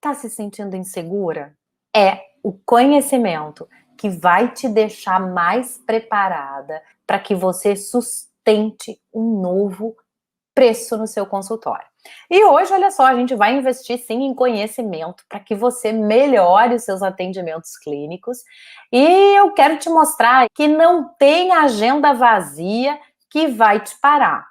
Tá se sentindo insegura? É o conhecimento que vai te deixar mais preparada para que você sustente um novo preço no seu consultório. E hoje, olha só, a gente vai investir sim em conhecimento para que você melhore os seus atendimentos clínicos. E eu quero te mostrar que não tem agenda vazia que vai te parar.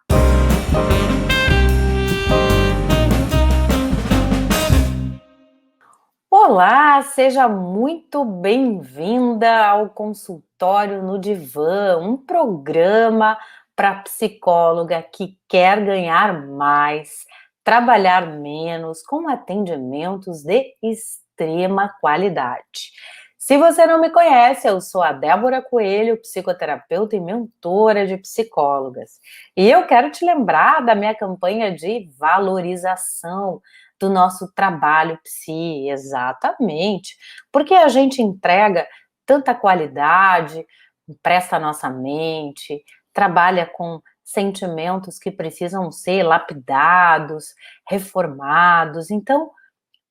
Olá, seja muito bem-vinda ao Consultório no Divã, um programa para psicóloga que quer ganhar mais, trabalhar menos, com atendimentos de extrema qualidade. Se você não me conhece, eu sou a Débora Coelho, psicoterapeuta e mentora de psicólogas. E eu quero te lembrar da minha campanha de valorização do nosso trabalho psi, exatamente, porque a gente entrega tanta qualidade, empresta a nossa mente, trabalha com sentimentos que precisam ser lapidados, reformados. Então,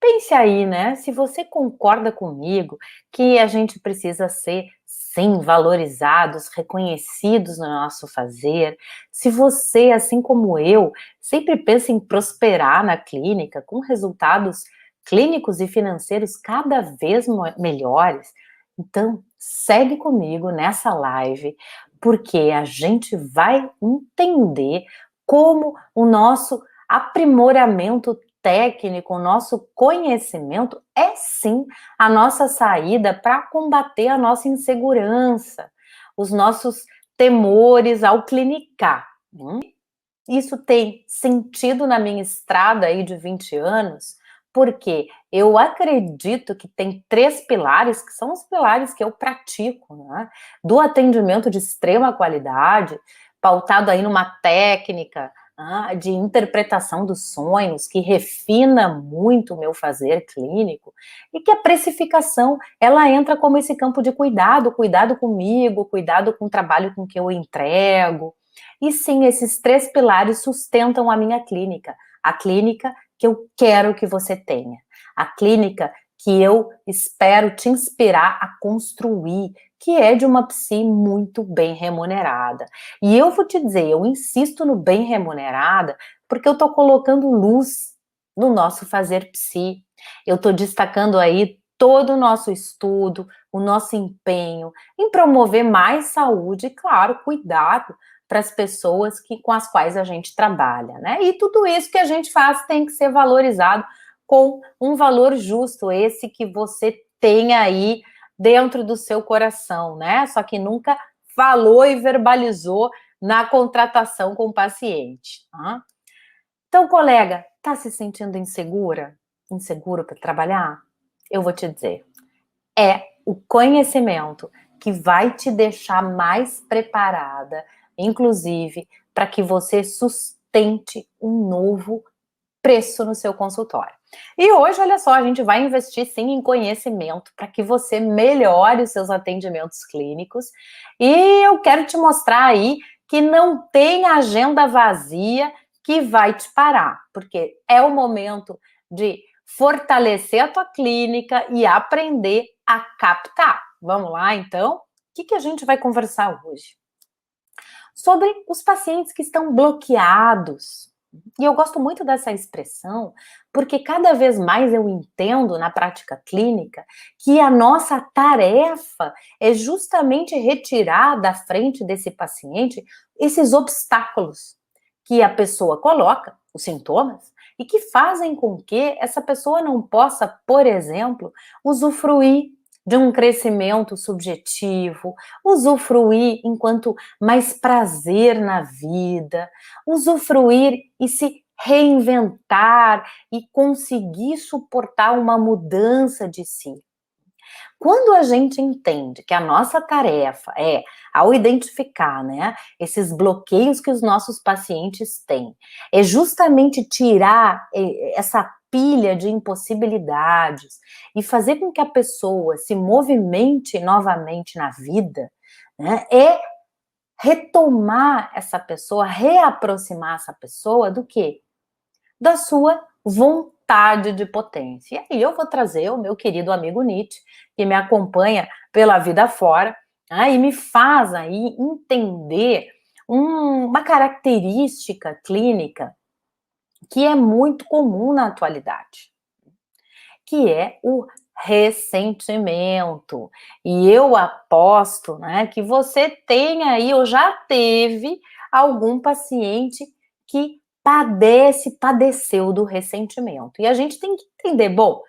pense aí, né? Se você concorda comigo que a gente precisa ser, sim, valorizados, reconhecidos no nosso fazer, se você, assim como eu, sempre pensa em prosperar na clínica com resultados clínicos e financeiros cada vez melhores, então segue comigo nessa live, porque a gente vai entender como o nosso aprimoramento técnico, o nosso conhecimento é sim a nossa saída para combater a nossa insegurança, os nossos temores ao clinicar. Isso tem sentido na minha estrada aí de 20 anos, porque eu acredito que tem 3 pilares, que são os pilares que eu pratico, né? Do atendimento de extrema qualidade, pautado aí numa técnica de interpretação dos sonhos, que refina muito o meu fazer clínico, e que a precificação, ela entra como esse campo de cuidado, cuidado comigo, cuidado com o trabalho com que eu entrego. E sim, esses 3 pilares sustentam a minha clínica, a clínica que eu quero que você tenha, a clínica que eu espero te inspirar a construir, que é de uma psi muito bem remunerada. E eu vou te dizer, eu insisto no bem remunerada, porque eu estou colocando luz no nosso fazer psi, eu estou destacando aí todo o nosso estudo, o nosso empenho em promover mais saúde e, claro, cuidado para as pessoas com as quais a gente trabalha, né? E tudo isso que a gente faz tem que ser valorizado com um valor justo, esse que você tem aí dentro do seu coração, né? Só que nunca falou e verbalizou na contratação com o paciente. Tá? Então, colega, tá se sentindo insegura? Inseguro para trabalhar? Eu vou te dizer, é o conhecimento que vai te deixar mais preparada, inclusive para que você sustente um novo preço no seu consultório. E hoje, olha só, a gente vai investir sim em conhecimento para que você melhore os seus atendimentos clínicos. E eu quero te mostrar aí que não tem agenda vazia que vai te parar, porque é o momento de fortalecer a tua clínica e aprender a captar. Vamos lá, então? O que a gente vai conversar hoje? Sobre os pacientes que estão bloqueados. E eu gosto muito dessa expressão, porque cada vez mais eu entendo na prática clínica que a nossa tarefa é justamente retirar da frente desse paciente esses obstáculos que a pessoa coloca, os sintomas, e que fazem com que essa pessoa não possa, por exemplo, usufruir de um crescimento subjetivo, usufruir enquanto mais prazer na vida, usufruir e se reinventar e conseguir suportar uma mudança de si. Quando a gente entende que a nossa tarefa é, ao identificar, né, esses bloqueios que os nossos pacientes têm, é justamente tirar essa pilha de impossibilidades e fazer com que a pessoa se movimente novamente na vida, né, é retomar essa pessoa, reaproximar essa pessoa do quê? Da sua vontade vontade de potência. E aí eu vou trazer o meu querido amigo Nietzsche, que me acompanha pela vida fora, né, e me faz aí entender uma característica clínica que é muito comum na atualidade, que é o ressentimento. E eu aposto, né, que você tem aí ou já teve algum paciente que padeceu do ressentimento. E a gente tem que entender, bom,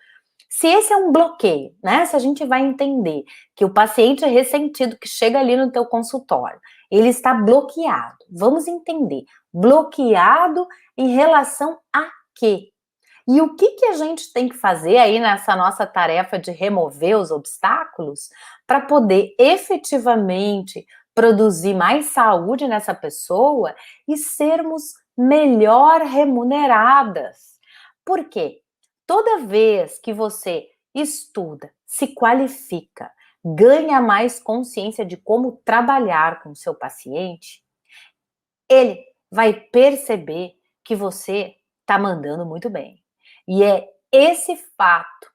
se esse é um bloqueio, né? Se a gente vai entender que o paciente é ressentido que chega ali no teu consultório, ele está bloqueado. Vamos entender, bloqueado em relação a quê? E o que a gente tem que fazer aí nessa nossa tarefa de remover os obstáculos para poder efetivamente produzir mais saúde nessa pessoa e sermos melhor remuneradas? Por quê? Toda vez que você estuda, se qualifica, ganha mais consciência de como trabalhar com o seu paciente, ele vai perceber que você está mandando muito bem. E é esse fato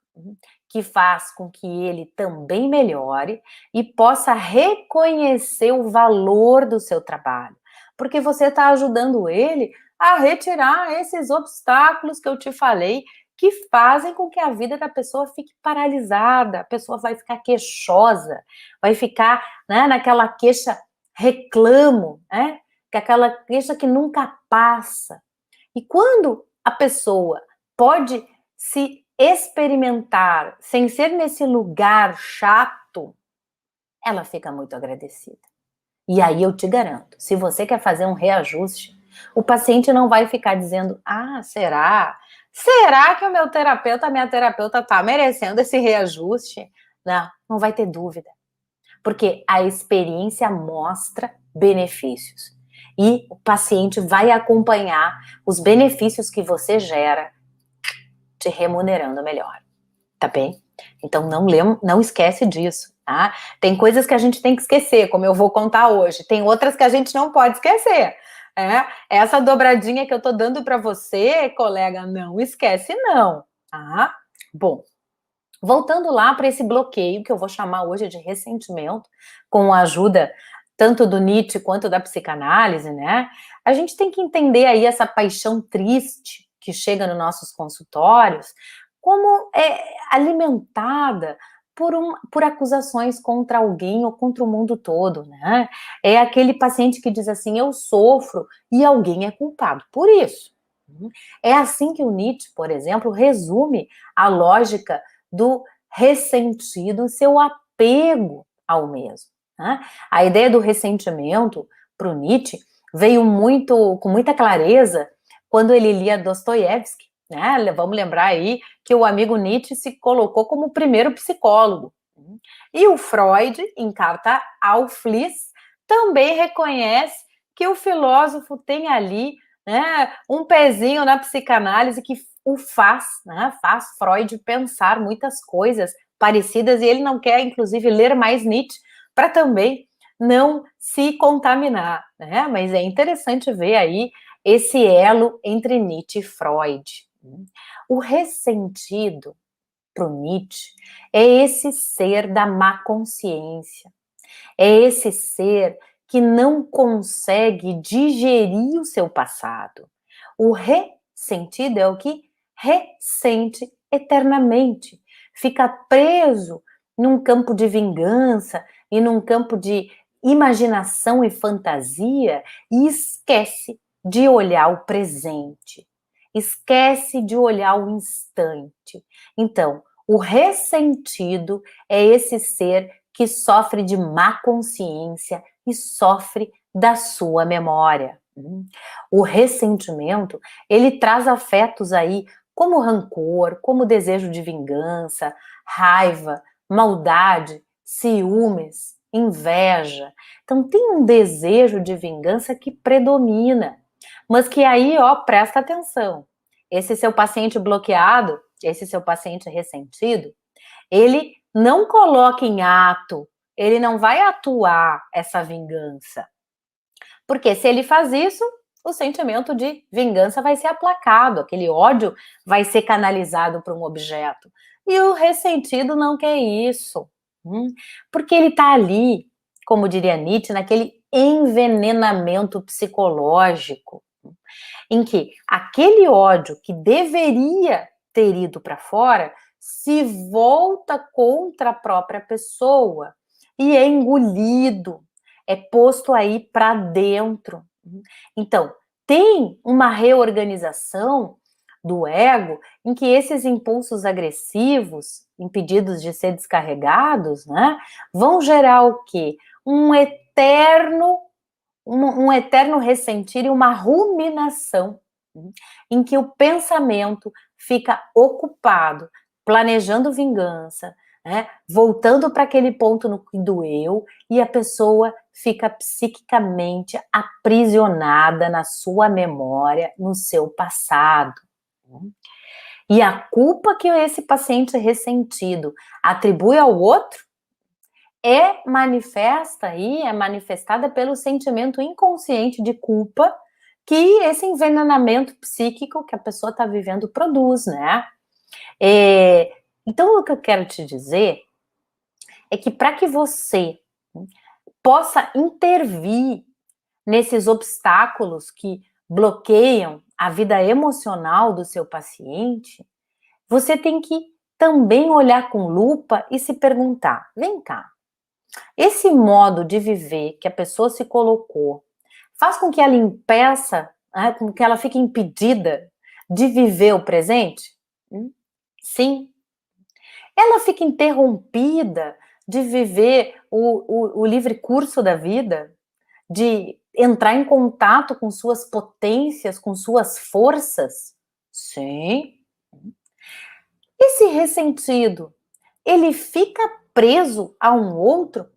que faz com que ele também melhore e possa reconhecer o valor do seu trabalho, porque você está ajudando ele a retirar esses obstáculos que eu te falei, que fazem com que a vida da pessoa fique paralisada, a pessoa vai ficar queixosa, vai ficar, né, naquela queixa reclamo, né? Que é aquela queixa que nunca passa. E quando a pessoa pode se experimentar sem ser nesse lugar chato, ela fica muito agradecida. E aí eu te garanto, se você quer fazer um reajuste, o paciente não vai ficar dizendo, ah, será? Será que o meu terapeuta, a minha terapeuta está merecendo esse reajuste? Não, não vai ter dúvida. Porque a experiência mostra benefícios. E o paciente vai acompanhar os benefícios que você gera te remunerando melhor, tá bem? Então não esquece disso, tá? Tem coisas que a gente tem que esquecer, como eu vou contar hoje. Tem outras que a gente não pode esquecer. Essa dobradinha que eu tô dando para você, colega, não esquece não, tá? Bom, voltando lá para esse bloqueio, que eu vou chamar hoje de ressentimento, com a ajuda tanto do Nietzsche quanto da psicanálise, né? A gente tem que entender aí essa paixão triste que chega nos nossos consultórios, como é alimentada por acusações contra alguém ou contra o mundo todo, né? É aquele paciente que diz assim, eu sofro e alguém é culpado por isso. É assim que o Nietzsche, por exemplo, resume a lógica do ressentido, seu apego ao mesmo. Né? A ideia do ressentimento para o Nietzsche veio com muita clareza quando ele lia Dostoiévski. Né? Vamos lembrar aí que o amigo Nietzsche se colocou como o primeiro psicólogo. E o Freud, em Carta ao Fliss, também reconhece que o filósofo tem ali, né, um pezinho na psicanálise que o faz, né, faz Freud pensar muitas coisas parecidas, e ele não quer, inclusive, ler mais Nietzsche para também não se contaminar, né? Mas é interessante ver aí esse elo entre Nietzsche e Freud. O ressentido para o Nietzsche é esse ser da má consciência, é esse ser que não consegue digerir o seu passado. O ressentido é o que ressente eternamente, fica preso num campo de vingança e num campo de imaginação e fantasia e esquece de olhar o presente, esquece de olhar o instante. Então, o ressentido é esse ser que sofre de má consciência e sofre da sua memória. O ressentimento, ele traz afetos aí como rancor, como desejo de vingança, raiva, maldade, ciúmes, inveja. Então tem um desejo de vingança que predomina, mas que aí, ó, presta atenção. Esse seu paciente bloqueado, esse seu paciente ressentido, ele não coloca em ato, ele não vai atuar essa vingança. Porque se ele faz isso, o sentimento de vingança vai ser aplacado, aquele ódio vai ser canalizado para um objeto. E o ressentido não quer isso, porque ele está ali, como diria Nietzsche, naquele envenenamento psicológico, em que aquele ódio que deveria ter ido para fora se volta contra a própria pessoa e é engolido, é posto aí para dentro. Então, tem uma reorganização do ego em que esses impulsos agressivos, impedidos de ser descarregados, né, vão gerar o quê? Um eterno ressentir e uma ruminação, em que o pensamento fica ocupado, planejando vingança, né, voltando para aquele ponto no que doeu, e a pessoa fica psiquicamente aprisionada na sua memória, no seu passado. E a culpa que esse paciente ressentido atribui ao outro é manifestada pelo sentimento inconsciente de culpa que esse envenenamento psíquico que a pessoa está vivendo produz, né? Então, o que eu quero te dizer é que para que você possa intervir nesses obstáculos que bloqueiam a vida emocional do seu paciente, você tem que também olhar com lupa e se perguntar: vem cá, esse modo de viver que a pessoa se colocou faz com que ela impeça, né, com que ela fique impedida de viver o presente? Sim. Ela fica interrompida de viver o livre curso da vida, de entrar em contato com suas potências, com suas forças? Sim. Esse ressentido, ele fica preso a um outro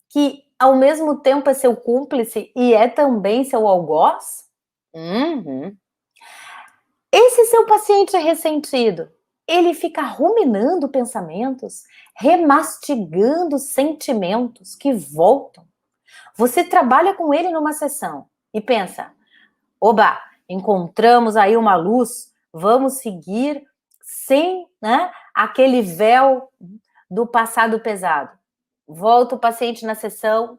que ao mesmo tempo é seu cúmplice e é também seu algoz? Esse seu paciente ressentido, ele fica ruminando pensamentos, remastigando sentimentos que voltam. Você trabalha com ele numa sessão e pensa: oba, encontramos aí uma luz, vamos seguir sem, né, aquele véu do passado pesado. Volta o paciente na sessão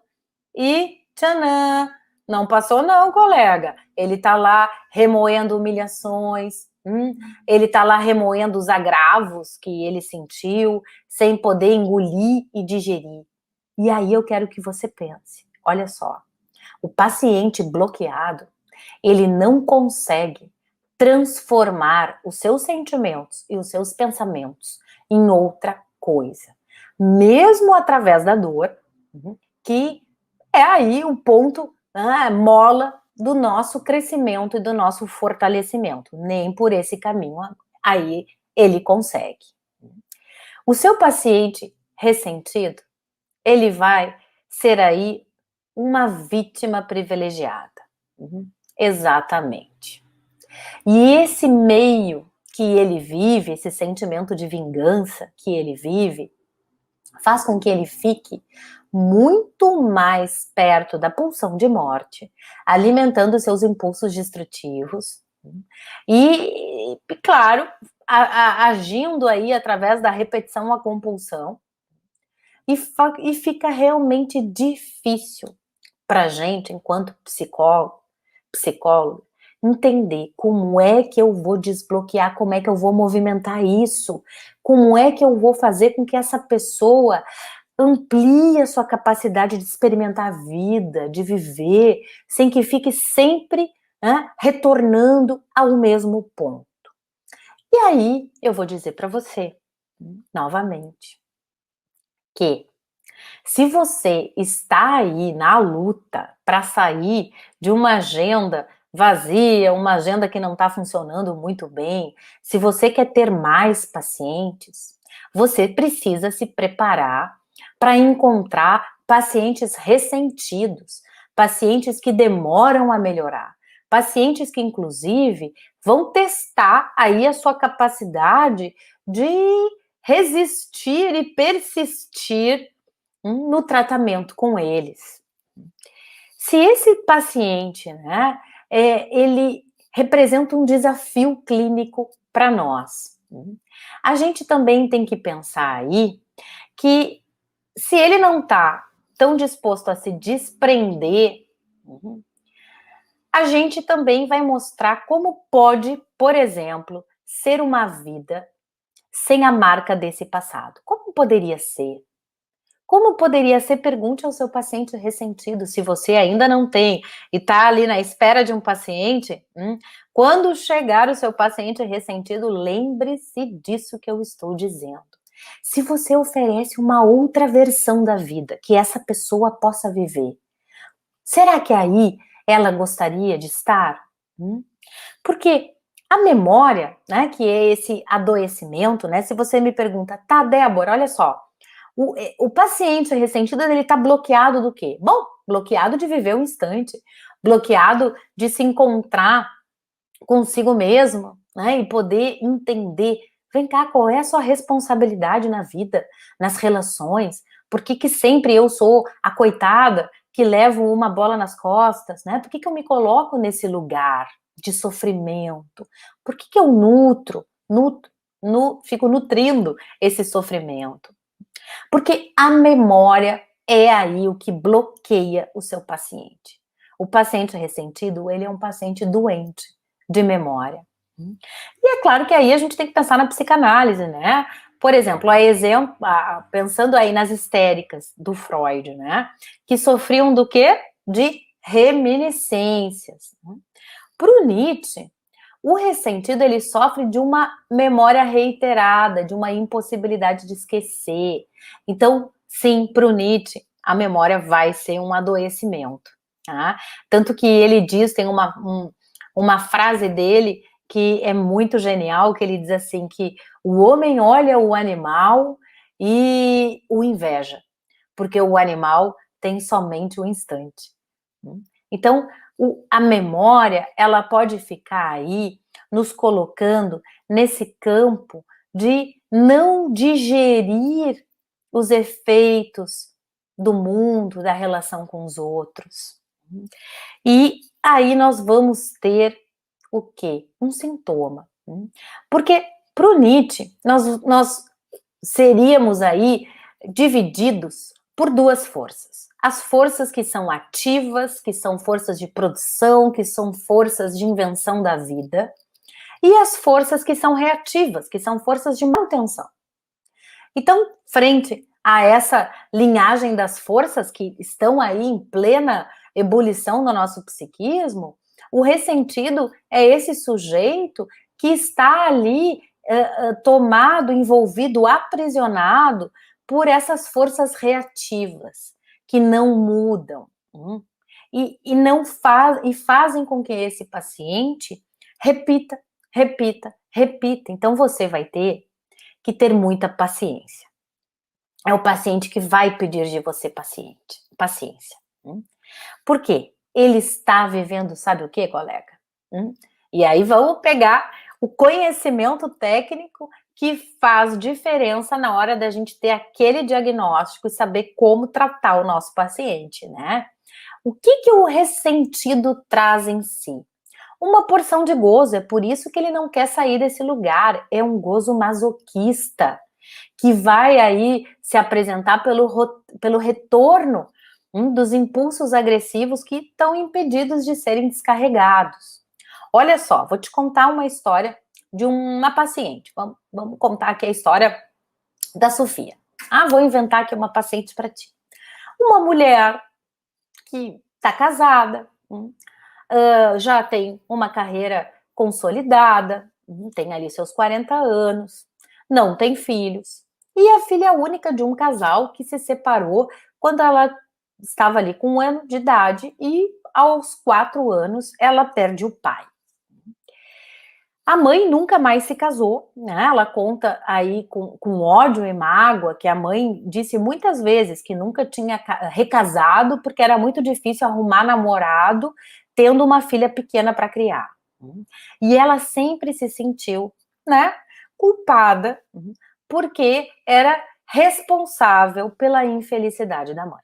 e tchanã, não passou não, colega. Ele tá lá remoendo humilhações, ele tá lá remoendo os agravos que ele sentiu, sem poder engolir e digerir. E aí eu quero que você pense, olha só, o paciente bloqueado, ele não consegue transformar os seus sentimentos e os seus pensamentos em outra coisa, mesmo através da dor, que é aí o ponto, mola do nosso crescimento e do nosso fortalecimento. Nem por esse caminho aí ele consegue. O seu paciente ressentido, ele vai ser aí uma vítima privilegiada. Exatamente. E esse meio que ele vive, esse sentimento de vingança que ele vive, faz com que ele fique muito mais perto da pulsão de morte, alimentando seus impulsos destrutivos e claro, agindo aí através da repetição à compulsão, e fica realmente difícil para a gente, enquanto psicólogo, entender como é que eu vou desbloquear, como é que eu vou movimentar isso, como é que eu vou fazer com que essa pessoa amplie a sua capacidade de experimentar a vida, de viver, sem que fique sempre, retornando ao mesmo ponto. E aí, eu vou dizer para você, novamente, que se você está aí na luta para sair de uma agenda vazia, uma agenda que não está funcionando muito bem, se você quer ter mais pacientes, você precisa se preparar para encontrar pacientes ressentidos, pacientes que demoram a melhorar, pacientes que, inclusive, vão testar aí a sua capacidade de resistir e persistir no tratamento com eles. Se esse paciente, ele representa um desafio clínico para nós. A gente também tem que pensar aí que se ele não está tão disposto a se desprender, a gente também vai mostrar como pode, por exemplo, ser uma vida sem a marca desse passado. Como poderia ser? Como poderia ser? Pergunte ao seu paciente ressentido, se você ainda não tem e está ali na espera de um paciente, quando chegar o seu paciente ressentido, lembre-se disso que eu estou dizendo. Se você oferece uma outra versão da vida que essa pessoa possa viver, será que aí ela gostaria de estar? Porque a memória, né, que é esse adoecimento, né, se você me pergunta, tá, Débora, olha só, o paciente ressentido, ele tá bloqueado do quê? Bom, bloqueado de viver o instante, bloqueado de se encontrar consigo mesmo, né, e poder entender, vem cá, qual é a sua responsabilidade na vida, nas relações, por que sempre eu sou a coitada que levo uma bola nas costas, né, por que eu me coloco nesse lugar de sofrimento, por que eu fico nutrindo esse sofrimento? Porque a memória é aí o que bloqueia o seu paciente. O paciente ressentido, ele é um paciente doente de memória. E é claro que aí a gente tem que pensar na psicanálise, né? Por exemplo, pensando aí nas histéricas do Freud, né? Que sofriam do quê? De reminiscências. Para o Nietzsche, o ressentido, ele sofre de uma memória reiterada, de uma impossibilidade de esquecer. Então, sim, para o Nietzsche, a memória vai ser um adoecimento. Tá? Tanto que ele diz, tem uma frase dele que é muito genial, que ele diz assim, que o homem olha o animal e o inveja, porque o animal tem somente um instante. Então, a memória, ela pode ficar aí nos colocando nesse campo de não digerir os efeitos do mundo, da relação com os outros. E aí nós vamos ter o quê? Um sintoma. Porque para o Nietzsche, nós seríamos aí divididos por duas forças. As forças que são ativas, que são forças de produção, que são forças de invenção da vida, e as forças que são reativas, que são forças de manutenção. Então, frente a essa linhagem das forças que estão aí em plena ebulição no nosso psiquismo, o ressentido é esse sujeito que está ali tomado, envolvido, aprisionado por essas forças reativas que não mudam e fazem com que esse paciente repita, repita, repita. Então você vai ter que ter muita paciência. É o paciente que vai pedir de você paciência. Por quê? Ele está vivendo, sabe o que, colega? E aí vamos pegar o conhecimento técnico que faz diferença na hora da gente ter aquele diagnóstico e saber como tratar o nosso paciente, né? O que o ressentido traz em si? Uma porção de gozo, é por isso que ele não quer sair desse lugar, é um gozo masoquista, que vai aí se apresentar pelo retorno dos impulsos agressivos que estão impedidos de serem descarregados. Olha só, vou te contar uma história de uma paciente. Vamos contar aqui a história da Sofia. Vou inventar aqui uma paciente para ti. Uma mulher que está casada, já tem uma carreira consolidada, tem ali seus 40 anos, não tem filhos, e é filha única de um casal que se separou quando ela estava ali com 1 ano de idade e aos 4 anos ela perde o pai. A mãe nunca mais se casou, né? Ela conta aí com ódio e mágoa que a mãe disse muitas vezes que nunca tinha recasado porque era muito difícil arrumar namorado tendo uma filha pequena para criar. E ela sempre se sentiu, né, culpada porque era responsável pela infelicidade da mãe.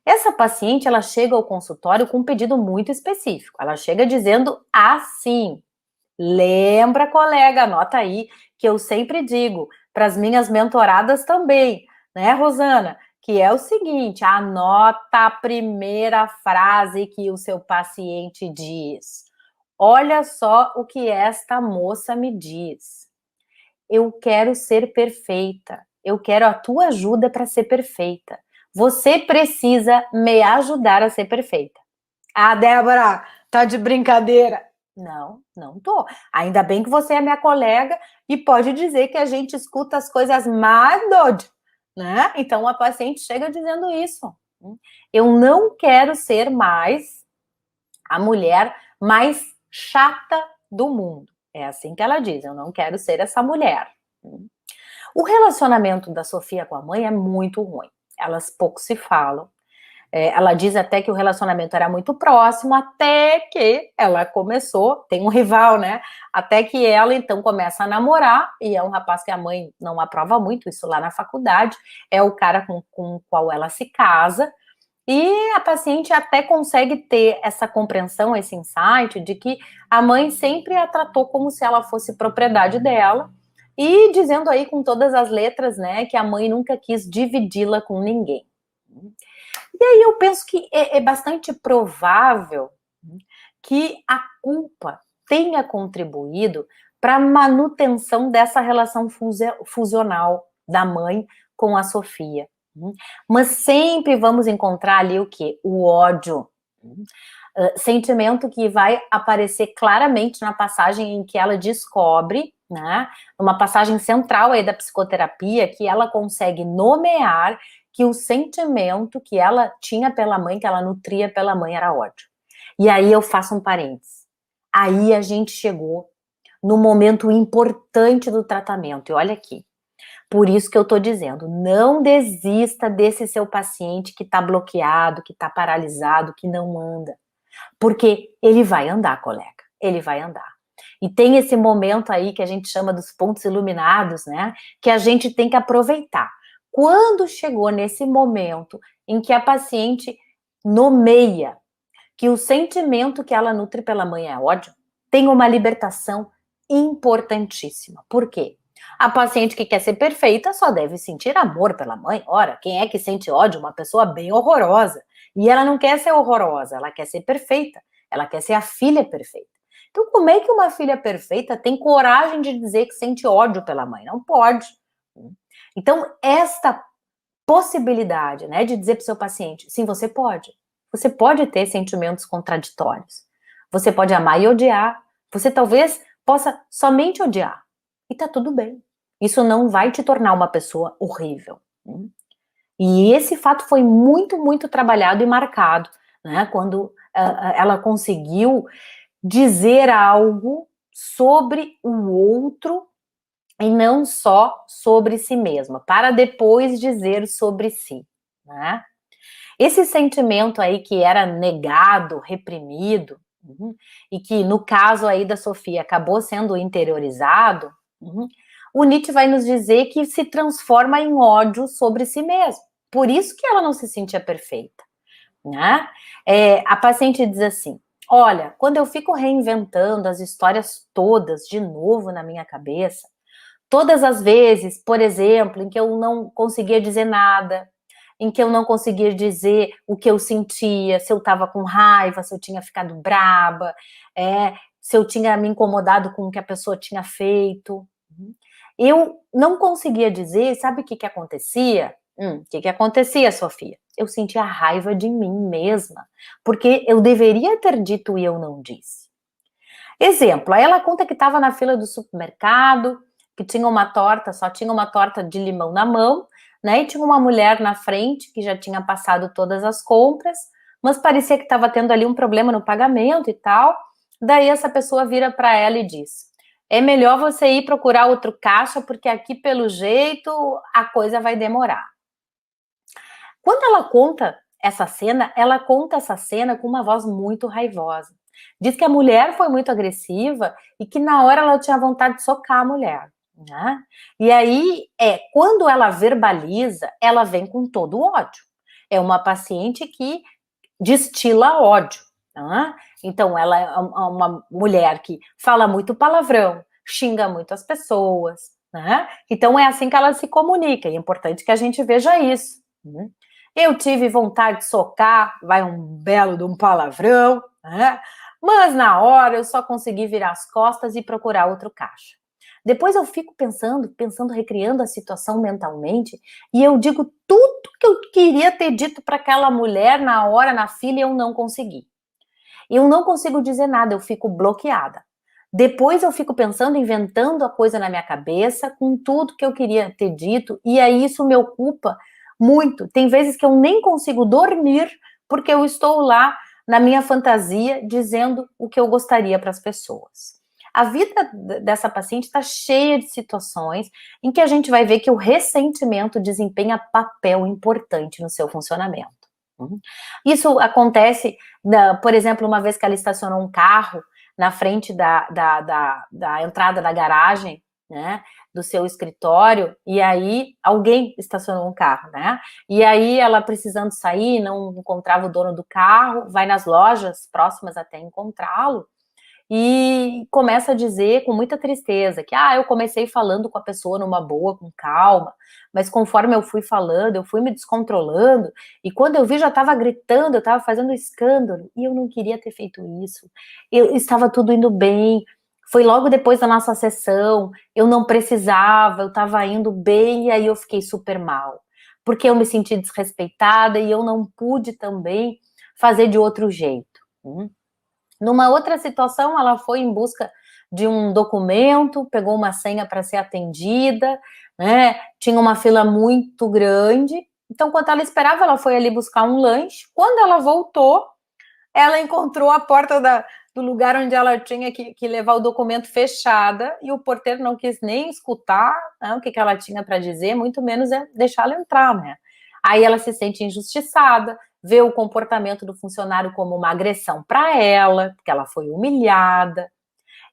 Essa paciente, ela chega ao consultório com um pedido muito específico. Ela chega dizendo assim: lembra, colega, anota aí, que eu sempre digo para as minhas mentoradas também, né, Rosana? Que é o seguinte: anota a primeira frase que o seu paciente diz. Olha só o que esta moça me diz. Eu quero ser perfeita. Eu quero a tua ajuda para ser perfeita. Você precisa me ajudar a ser perfeita. Ah, Débora, tá de brincadeira. Não, não tô. Ainda bem que você é minha colega e pode dizer que a gente escuta as coisas mais doidas, né? Então a paciente chega dizendo isso. Eu não quero ser mais a mulher mais chata do mundo. É assim que ela diz, eu não quero ser essa mulher. O relacionamento da Sofia com a mãe é muito ruim. Elas pouco se falam. Ela diz até que o relacionamento era muito próximo, até que ela começou, tem um rival, né? Até que ela então começa a namorar, e é um rapaz que a mãe não aprova muito, isso lá na faculdade, é o cara com o qual ela se casa, e a paciente até consegue ter essa compreensão, esse insight de que a mãe sempre a tratou como se ela fosse propriedade dela, e dizendo aí com todas as letras, né, que a mãe nunca quis dividi-la com ninguém. E aí eu penso que é bastante provável que a culpa tenha contribuído para a manutenção dessa relação fusional da mãe com a Sofia. Mas sempre vamos encontrar ali o quê? O ódio. Sentimento que vai aparecer claramente na passagem em que ela descobre, né, uma passagem central aí da psicoterapia, que ela consegue nomear que o sentimento que ela tinha pela mãe, que ela nutria pela mãe, era ódio. E aí eu faço um parênteses. Aí a gente chegou no momento importante do tratamento. E olha aqui, por isso que eu tô dizendo, não desista desse seu paciente que tá bloqueado, que tá paralisado, que não anda. Porque ele vai andar, colega, ele vai andar. E tem esse momento aí que a gente chama dos pontos iluminados, né? Que a gente tem que aproveitar. Quando chegou nesse momento em que a paciente nomeia que o sentimento que ela nutre pela mãe é ódio, tem uma libertação importantíssima. Por quê? A paciente que quer ser perfeita só deve sentir amor pela mãe. Ora, quem é que sente ódio? Uma pessoa bem horrorosa. E ela não quer ser horrorosa, ela quer ser perfeita. Ela quer ser a filha perfeita. Então, como é que uma filha perfeita tem coragem de dizer que sente ódio pela mãe? Não pode. Então, esta possibilidade, né, de dizer para o seu paciente, sim, você pode. Você pode ter sentimentos contraditórios. Você pode amar e odiar. Você talvez possa somente odiar. E tá tudo bem. Isso não vai te tornar uma pessoa horrível. E esse fato foi muito, muito trabalhado e marcado, né? Quando ela conseguiu dizer algo sobre o outro e não só sobre si mesma, para depois dizer sobre si, né? Esse sentimento aí que era negado, reprimido, e que no caso aí da Sofia acabou sendo interiorizado, o Nietzsche vai nos dizer que se transforma em ódio sobre si mesmo. Por isso que ela não se sentia perfeita, né? A paciente diz assim: olha, quando eu fico reinventando as histórias todas de novo na minha cabeça, todas as vezes, por exemplo, em que eu não conseguia dizer nada, em que eu não conseguia dizer o que eu sentia, se eu estava com raiva, se eu tinha ficado braba, se eu tinha me incomodado com o que a pessoa tinha feito. Eu não conseguia dizer, sabe o que acontecia? O que acontecia, Sofia? Eu sentia raiva de mim mesma, porque eu deveria ter dito e eu não disse. Exemplo, aí ela conta que estava na fila do supermercado, que tinha uma torta, só tinha uma torta de limão na mão, né? E tinha uma mulher na frente que já tinha passado todas as compras, mas parecia que estava tendo ali um problema no pagamento e tal. Daí essa pessoa vira para ela e diz: é melhor você ir procurar outro caixa, porque aqui, pelo jeito, a coisa vai demorar. Quando ela conta essa cena com uma voz muito raivosa. Diz que a mulher foi muito agressiva e que na hora ela tinha vontade de socar a mulher, né? E aí, quando ela verbaliza, ela vem com todo o ódio. É uma paciente que destila ódio, tá? Então ela é uma mulher que fala muito palavrão, xinga muito as pessoas, né? Então é assim que ela se comunica, e é importante que a gente veja isso, né? Eu tive vontade de socar, vai um belo de um palavrão, né? Mas na hora eu só consegui virar as costas e procurar outro caixa. Depois eu fico pensando, recriando a situação mentalmente, e eu digo tudo que eu queria ter dito para aquela mulher na hora, na fila, e eu não consegui. Eu não consigo dizer nada, eu fico bloqueada. Depois eu fico pensando, inventando a coisa na minha cabeça, com tudo que eu queria ter dito, e aí isso me ocupa muito. Tem vezes que eu nem consigo dormir, porque eu estou lá na minha fantasia, dizendo o que eu gostaria para as pessoas. A vida dessa paciente está cheia de situações em que a gente vai ver que o ressentimento desempenha papel importante no seu funcionamento. Isso acontece, por exemplo, uma vez que ela estacionou um carro na frente da entrada da garagem, né, do seu escritório, e aí alguém estacionou um carro, né? E aí ela precisando sair, não encontrava o dono do carro, vai nas lojas próximas até encontrá-lo, e começa a dizer com muita tristeza que eu comecei falando com a pessoa numa boa, com calma, mas conforme eu fui falando, eu fui me descontrolando, e quando eu vi já estava gritando, eu estava fazendo escândalo, e eu não queria ter feito isso. Eu estava tudo indo bem, foi logo depois da nossa sessão, eu não precisava, eu estava indo bem, e aí eu fiquei super mal, porque eu me senti desrespeitada e eu não pude também fazer de outro jeito. Numa outra situação, ela foi em busca de um documento, pegou uma senha para ser atendida, né? Tinha uma fila muito grande. Então, quando ela esperava, ela foi ali buscar um lanche. Quando ela voltou, ela encontrou a porta do lugar onde ela tinha que levar o documento fechada, e o porteiro não quis nem escutar, né, o que ela tinha para dizer, muito menos deixá-la entrar, né? Aí ela se sente injustiçada, vê o comportamento do funcionário como uma agressão para ela, porque ela foi humilhada.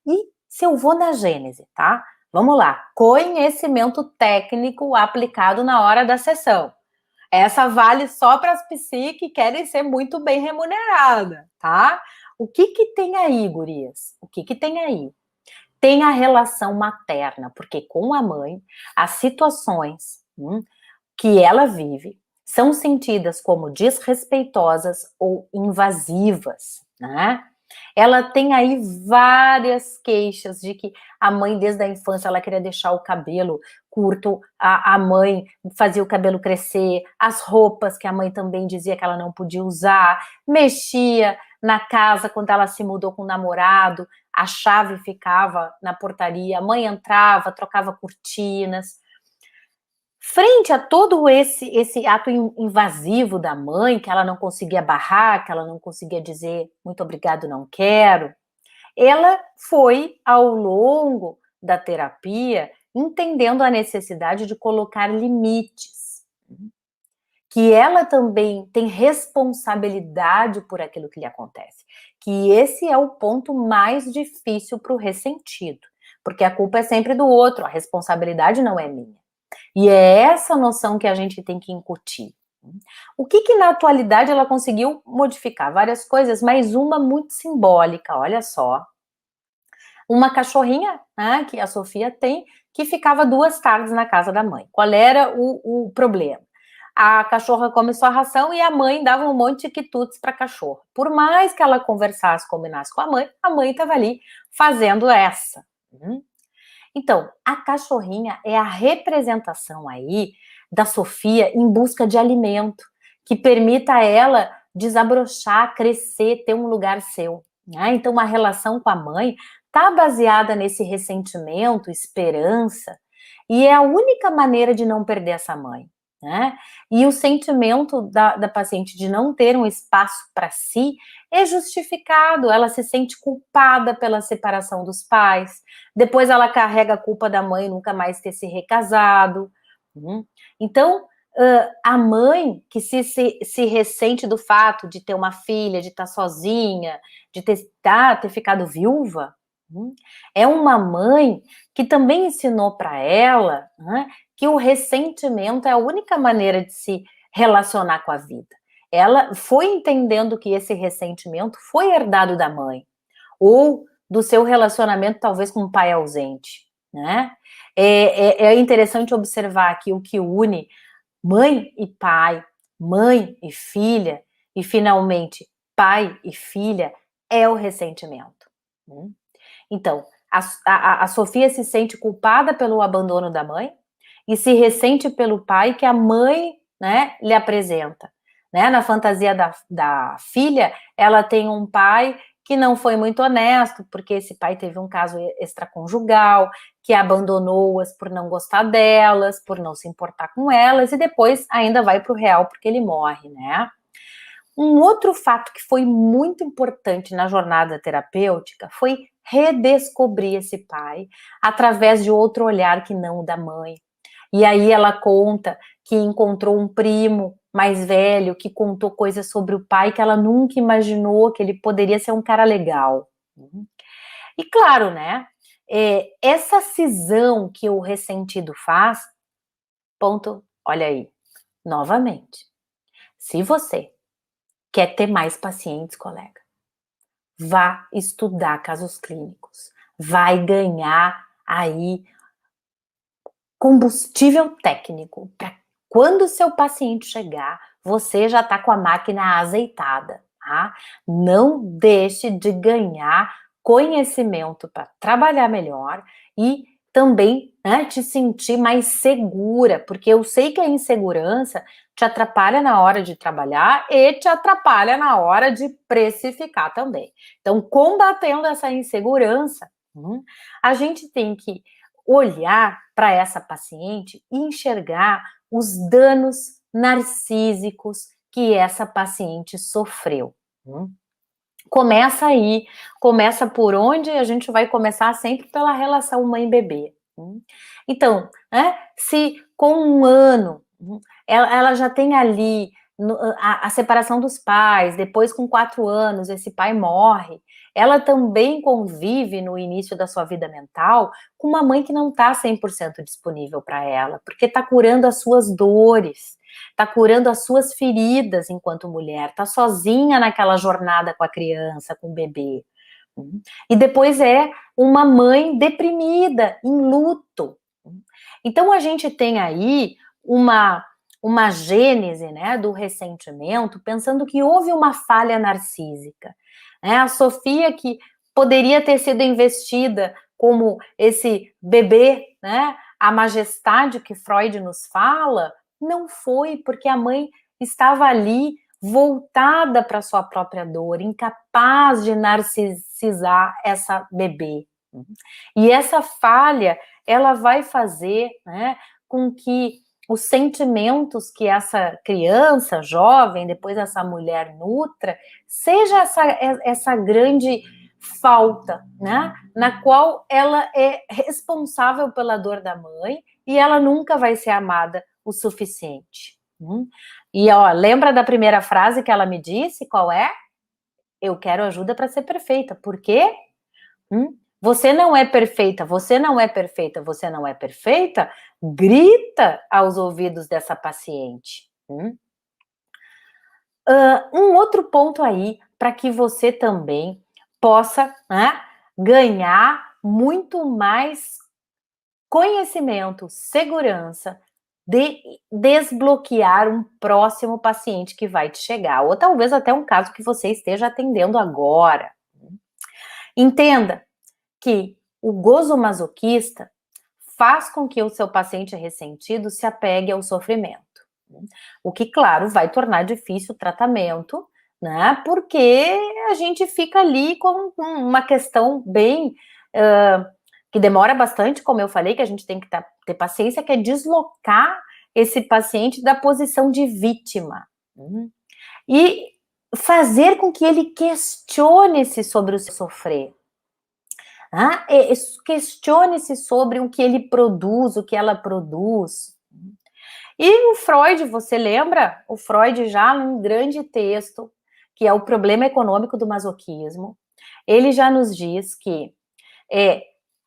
E se eu vou na gênese, tá? Vamos lá. Conhecimento técnico aplicado na hora da sessão. Essa vale só para as psi que querem ser muito bem remuneradas, tá? O que tem aí, gurias? O que tem aí? Tem a relação materna, porque com a mãe, as situações que ela vive são sentidas como desrespeitosas ou invasivas, né? Ela tem aí várias queixas de que a mãe, desde a infância, ela queria deixar o cabelo curto, a mãe fazia o cabelo crescer, as roupas que a mãe também dizia que ela não podia usar, mexia na casa quando ela se mudou com o namorado, a chave ficava na portaria, a mãe entrava, trocava cortinas. Frente a todo esse ato invasivo da mãe, que ela não conseguia barrar, que ela não conseguia dizer muito obrigado, não quero, ela foi, ao longo da terapia, entendendo a necessidade de colocar limites, que ela também tem responsabilidade por aquilo que lhe acontece, que esse é o ponto mais difícil para o ressentido, porque a culpa é sempre do outro, a responsabilidade não é minha. E é essa noção que a gente tem que incutir. O que na atualidade ela conseguiu modificar? Várias coisas, mas uma muito simbólica, olha só. Uma cachorrinha, né, que a Sofia tem, que ficava 2 tardes na casa da mãe. Qual era o problema? A cachorra come sua ração e a mãe dava um monte de quitutes para a cachorra. Por mais que ela conversasse, combinasse com a mãe estava ali fazendo essa. Então, a cachorrinha é a representação aí da Sofia em busca de alimento, que permita a ela desabrochar, crescer, ter um lugar seu. Né? Então, a relação com a mãe está baseada nesse ressentimento, esperança, e é a única maneira de não perder essa mãe. Né? E o sentimento da paciente de não ter um espaço para si é justificado, ela se sente culpada pela separação dos pais, depois ela carrega a culpa da mãe nunca mais ter se recasado. Então, a mãe que se ressente do fato de ter uma filha, de estar sozinha, de ter ficado viúva, é uma mãe que também ensinou para ela, né, que o ressentimento é a única maneira de se relacionar com a vida. Ela foi entendendo que esse ressentimento foi herdado da mãe, ou do seu relacionamento talvez com um pai ausente, né? É interessante observar aqui o que une mãe e pai, mãe e filha, e finalmente pai e filha, é o ressentimento. Então, a Sofia se sente culpada pelo abandono da mãe e se ressente pelo pai que a mãe, né, lhe apresenta. Né? Na fantasia da filha, ela tem um pai que não foi muito honesto, porque esse pai teve um caso extraconjugal, que abandonou-as por não gostar delas, por não se importar com elas, e depois ainda vai para o real porque ele morre, né? Um outro fato que foi muito importante na jornada terapêutica foi redescobrir esse pai através de outro olhar que não o da mãe. E aí ela conta que encontrou um primo mais velho que contou coisas sobre o pai que ela nunca imaginou que ele poderia ser um cara legal. E claro, né? Essa cisão que o ressentido faz, ponto, olha aí, novamente, se você quer ter mais pacientes, colega, vá estudar casos clínicos, vai ganhar aí combustível técnico para quando o seu paciente chegar, você já está com a máquina azeitada, tá? Não deixe de ganhar conhecimento para trabalhar melhor e também, né, te sentir mais segura, porque eu sei que a insegurança te atrapalha na hora de trabalhar e te atrapalha na hora de precificar também. Então, combatendo essa insegurança, a gente tem que olhar para essa paciente e enxergar os danos narcísicos que essa paciente sofreu. Começa aí, começa por onde a gente vai começar sempre pela relação mãe-bebê. Então, né, se com 1 ano ela já tem ali a separação dos pais, depois com 4 anos esse pai morre, ela também convive no início da sua vida mental com uma mãe que não está 100% disponível para ela, porque está curando as suas dores, está curando as suas feridas enquanto mulher, está sozinha naquela jornada com a criança, com o bebê. E depois é uma mãe deprimida, em luto. Então a gente tem aí uma gênese, né, do ressentimento, pensando que houve uma falha narcísica. Né? A Sofia, que poderia ter sido investida como esse bebê, né, a majestade que Freud nos fala, não foi, porque a mãe estava ali voltada para sua própria dor, incapaz de narcisizar essa bebê. E essa falha, ela vai fazer, né, com que os sentimentos que essa criança, jovem, depois essa mulher nutra, seja essa grande falta, né, na qual ela é responsável pela dor da mãe e ela nunca vai ser amada o suficiente. E, ó, lembra da primeira frase que ela me disse? Qual é? Eu quero ajuda para ser perfeita. Por quê? Você não é perfeita, você não é perfeita, você não é perfeita, grita aos ouvidos dessa paciente. Um outro ponto aí, para que você também possa, né, ganhar muito mais conhecimento, segurança, de desbloquear um próximo paciente que vai te chegar, ou talvez até um caso que você esteja atendendo agora. Entenda que o gozo masoquista faz com que o seu paciente ressentido se apegue ao sofrimento. O que, claro, vai tornar difícil o tratamento, né? Porque a gente fica ali com uma questão bem... que demora bastante, como eu falei, que a gente tem que ter paciência, que é deslocar esse paciente da posição de vítima. E fazer com que ele questione-se sobre o sofrer. Questione-se sobre o que ele produz, o que ela produz. E o Freud, você lembra? O Freud já num grande texto, que é o problema econômico do masoquismo, ele já nos diz que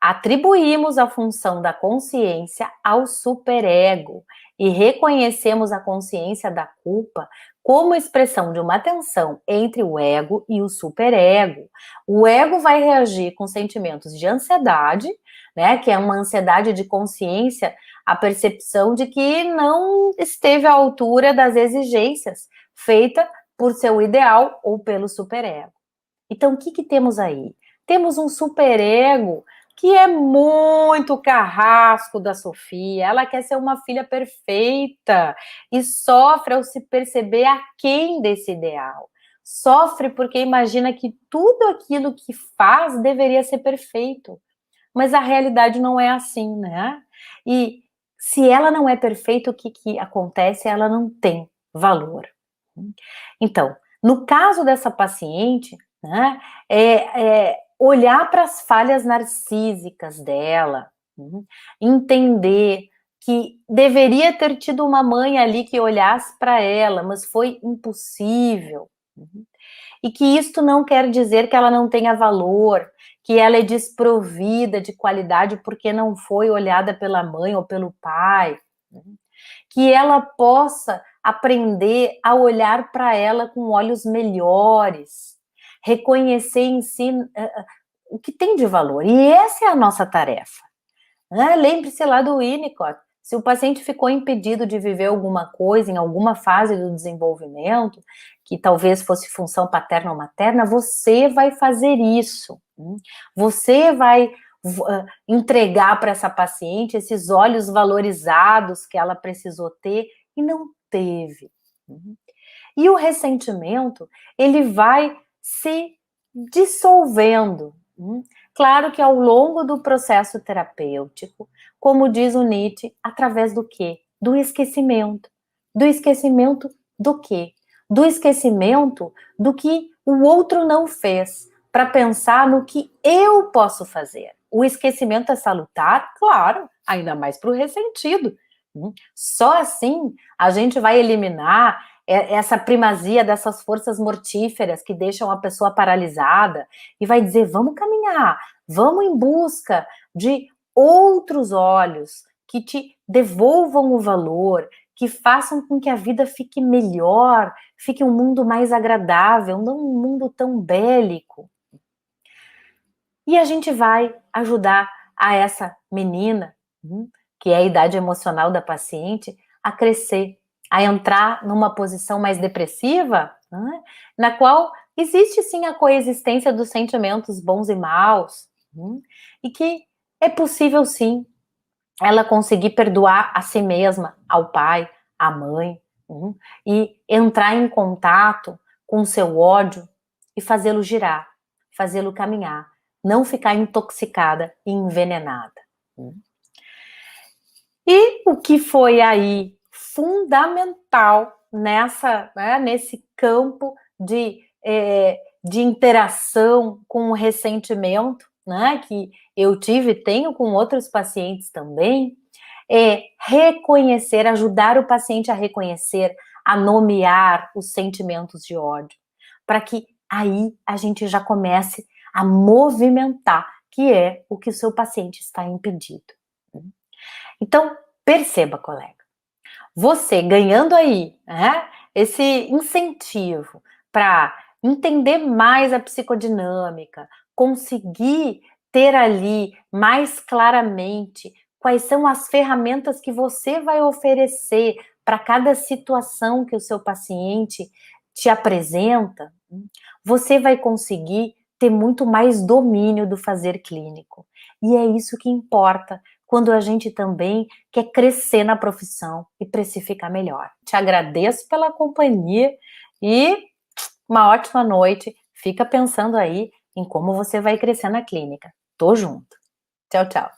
atribuímos a função da consciência ao superego e reconhecemos a consciência da culpa como expressão de uma tensão entre o ego e o superego. O ego vai reagir com sentimentos de ansiedade, né, que é uma ansiedade de consciência, a percepção de que não esteve à altura das exigências feitas por seu ideal ou pelo superego. Então, o que temos aí? Temos um superego que é muito carrasco da Sofia, ela quer ser uma filha perfeita e sofre ao se perceber aquém desse ideal. Sofre porque imagina que tudo aquilo que faz deveria ser perfeito, mas a realidade não é assim, né? E se ela não é perfeita, o que acontece? Ela não tem valor. Então, no caso dessa paciente, né, olhar para as falhas narcísicas dela, entender que deveria ter tido uma mãe ali que olhasse para ela, mas foi impossível. E que isto não quer dizer que ela não tenha valor, que ela é desprovida de qualidade porque não foi olhada pela mãe ou pelo pai. Que ela possa aprender a olhar para ela com olhos melhores, reconhecer em si o que tem de valor. E essa é a nossa tarefa. Né? Lembre-se lá do Winnicott. Se o paciente ficou impedido de viver alguma coisa em alguma fase do desenvolvimento, que talvez fosse função paterna ou materna, você vai fazer isso. Você vai entregar para essa paciente esses olhos valorizados que ela precisou ter e não teve. E o ressentimento, ele vai se dissolvendo. Claro que ao longo do processo terapêutico, como diz o Nietzsche, através do quê? Do esquecimento. Do esquecimento do quê? Do esquecimento do que o outro não fez, para pensar no que eu posso fazer. O esquecimento é salutar? Claro, ainda mais para o ressentido. Só assim a gente vai eliminar essa primazia dessas forças mortíferas que deixam a pessoa paralisada e vai dizer, vamos caminhar, vamos em busca de outros olhos que te devolvam o valor, que façam com que a vida fique melhor, fique um mundo mais agradável, não um mundo tão bélico. E a gente vai ajudar a essa menina, que é a idade emocional da paciente, a crescer, a entrar numa posição mais depressiva, né, na qual existe sim a coexistência dos sentimentos bons e maus, e que é possível sim ela conseguir perdoar a si mesma, ao pai, à mãe, e entrar em contato com o seu ódio e fazê-lo girar, fazê-lo caminhar, não ficar intoxicada e envenenada. E o que foi aí fundamental nesse campo de interação com o ressentimento, né, que eu tive e tenho com outros pacientes também, é reconhecer, ajudar o paciente a reconhecer, a nomear os sentimentos de ódio, para que aí a gente já comece a movimentar, que é o que o seu paciente está impedido. Então, perceba, colega, você ganhando aí, né, esse incentivo para entender mais a psicodinâmica, conseguir ter ali mais claramente quais são as ferramentas que você vai oferecer para cada situação que o seu paciente te apresenta, você vai conseguir ter muito mais domínio do fazer clínico. E é isso que importa quando a gente também quer crescer na profissão e precificar melhor. Te agradeço pela companhia e uma ótima noite. Fica pensando aí em como você vai crescer na clínica. Tô junto. Tchau, tchau.